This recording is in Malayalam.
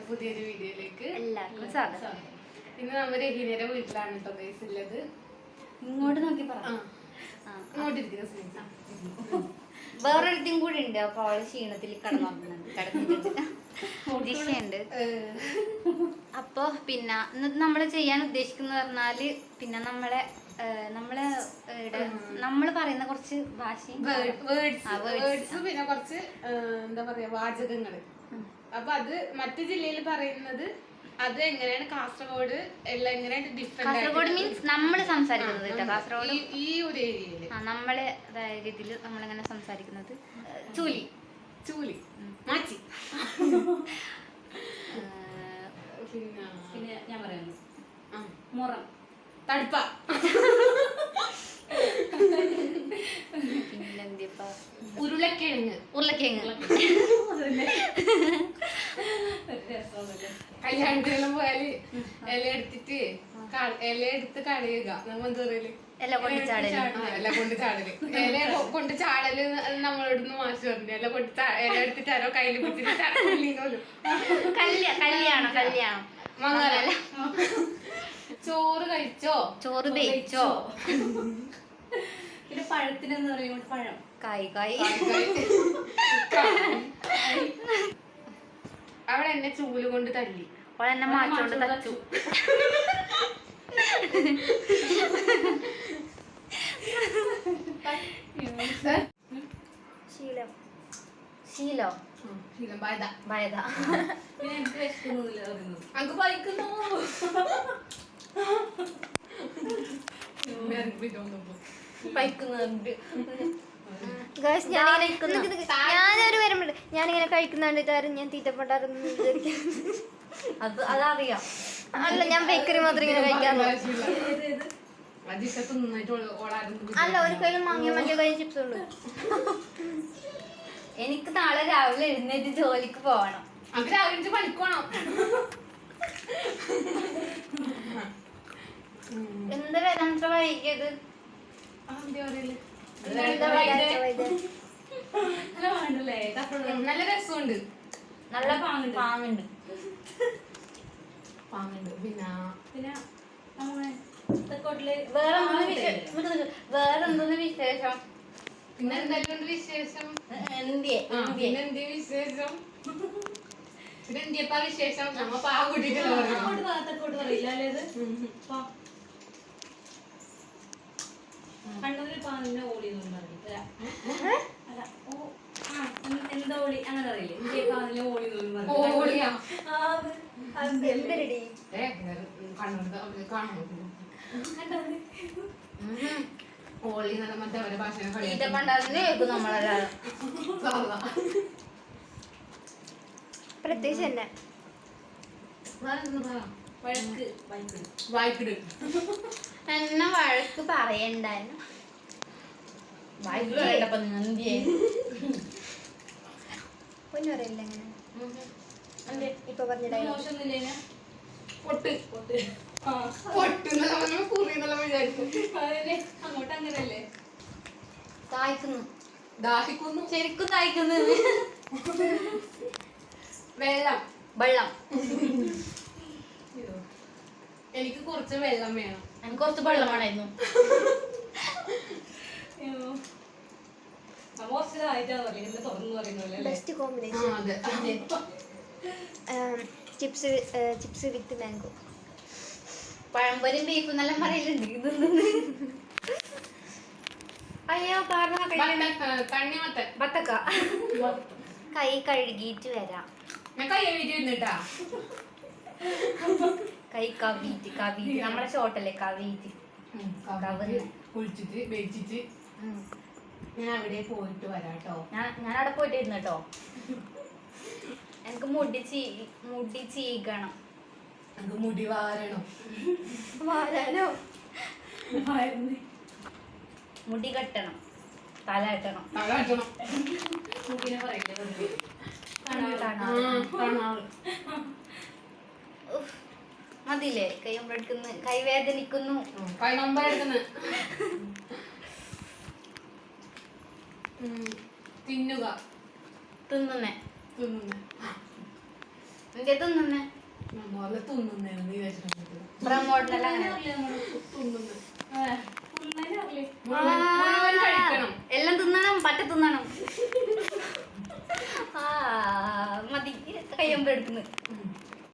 പുതിയൊരു വീഡിയോയിലേക്ക് എല്ലാവർക്കും സ്വാഗതം. ഇന്ന് നമ്മൾ രഹിനയുടെ വീട്ടിലാണ് കേട്ടോ ഗൈസ് ഉള്ളത്. ഇങ്ങോട്ട് നോക്കി പറ. വേറൊരുത്തും കൂടി ഉണ്ട്. അപ്പൊ അവള് ക്ഷീണത്തിൽ കിടന്നിട്ടുണ്ട്. അപ്പൊ പിന്നെ നമ്മള് ചെയ്യാൻ ഉദ്ദേശിക്കുന്ന പറഞ്ഞാല് പിന്നെ നമ്മള് പറയുന്ന കുറച്ച് ഭാഷയും പിന്നെ കുറച്ച് എന്താ പറയാ വാചകങ്ങള്. അപ്പൊ അത് മറ്റു ജില്ലയിൽ പറയുന്നത് അത് എങ്ങനെയാണ് കാസർഗോഡ് എല്ലാം എങ്ങനെയാണ് ഡിഫറെന്റ്. കാസർഗോഡ് മീൻസ് നമ്മള് സംസാരിക്കുന്നത് കേട്ടോ. കാസർഗോഡ് ഈ ഒരു ഏരിയയില് നമ്മള് അതായത് ഇതില് നമ്മളിങ്ങനെ സംസാരിക്കുന്നത് ചൂലി ചൂലി മാച്ചി. പിന്നെ ഞാൻ പറയുന്നു മുറം തടുപ്പ. പിന്നെന്തിപ്പാ ഉരുളക്കിഴങ്ങ് കല്യാണത്തിനെല്ലാം പോയാല് ഇല എടുത്ത് കളയുക. നമ്മ എന്താ പറയല് ഇല കൊണ്ട് ചാടല്. ഇല കൊണ്ട് ചാടല് നമ്മളോടൊന്ന് മാഷ് പറഞ്ഞു. ഇല എടുത്തിട്ട് ആരോ കയ്യിൽ പിടിച്ചിട്ട് കല്യാണം മംഗള. ചോറ് കഴിച്ചോ? ചോറ് ബേച്ചോ? പിന്നെ പഴത്തിനെന്ന് പറയുമ്പോൾ പഴം കായ്. അവിടെ എന്നെ ചൂല് കൊണ്ട് തല്ലി. അവൾ എന്നെ മാറ്റോണ്ട് തച്ചു. ശീലോ ഭയത. പിന്നെ എനിക്ക് വിശക്കുന്നില്ല പറയുന്നത്. അങ്ങ് ബൈക്കുന്നു. ഞാനിങ്ങനെ കഴിക്കുന്ന കണ്ടിട്ടാരും ഞാൻ തീറ്റപ്പെട്ടായിരുന്നു. അതറിയാം. അല്ല, ഞാൻ ബേക്കറി മാത്രം ഇങ്ങനെ കഴിക്കാറുള്ളൂ. അല്ല, ഒരു കയ്യിൽ മാങ്ങിയ മറ്റേ കയ്യിൽ ചിപ്സ് ഉണ്ട്. എനിക്ക് നാളെ രാവിലെ എഴുന്നേറ്റ് ജോലിക്ക് പോകണം. അത് രാവിലെ പണിക്കോണം. എന്താ വേദാന്ത വൈകിയത്? നല്ല രസമുണ്ട്. നല്ല പാങ്ങുണ്ട്. പിന്നെ വേറെന്തോന്ന് വിശേഷം? പിന്നെ എന്തെല്ലാം വിശേഷം? എന്തിയപ്പാ വിശേഷം? നമ്മ പാകൂട്ടിട്ട് പറയില്ല അല്ലേ? കണ്ണൂരിൽ പാലിനെ ഓളി എന്താ ഓളി അങ്ങനെ അറിയില്ലേ? ഇന്ത്യ പാലിനെ ഓളി പ്രത്യേകിച്ച് തന്നെ എന്നെ വഴക്ക് പറയണ്ടായിരുന്നു. പൊന്നറിയില്ല എങ്ങനെ ഇപ്പൊ പറഞ്ഞില്ല. അങ്ങോട്ട് അങ്ങനെയല്ലേ? ദാഹിക്കുന്നു. ശരിക്കും തായ്ക്കുന്നു. വെള്ളം എനിക്ക് കുറച്ച് വെള്ളം വേണം. എനിക്ക് കുറച്ച് വെള്ളം വേണമായിരുന്നു. ബെസ്റ്റ് കോമ്പിനേഷൻ ചിപ്സ് വിത്ത് മാംഗോ. പഴംപൊരിയും ബീഫും എല്ലാം പറയലുണ്ട്. അയ്യോ ബത്തക്ക. കൈ കഴുകിയിട്ട് വരാം. കൈ കവീറ്റ് നമ്മളെ ഷോട്ടല്ലേ കവീറ്റ്. കുളിച്ചിട്ട് വെച്ചിട്ട് ഞാൻ അവിടെ പോയിട്ട് വരാട്ടോ. ഞാൻ അവിടെ പോയിട്ട് ഇരുന്നു കേട്ടോ. എനിക്ക് മുടി ചീകണം. എനിക്ക് മുടി വാരാനോ മുടി കെട്ടണം. തല കെട്ടണം. മുടിനെ പറയില്ലേ? മതിയില്ലേ? കൈ വേദനിക്കുന്നു. തിന്നുക. തിന്നുന്നേ. എന്റെ തിന്നുന്നേ നമ്മളെ തിന്നുന്നേന്ന് വിചാരിച്ചിട്ടുണ്ട്. പ്രമോട്ടല്ല തിന്നുന്നത്. അറിയില്ലേ മുഴുവൻ കഴിക്കണം. എല്ലാം തിന്നണം, പറ്റ തിന്നണം. മതി കയ്യമ്പ എടുക്കുന്നു.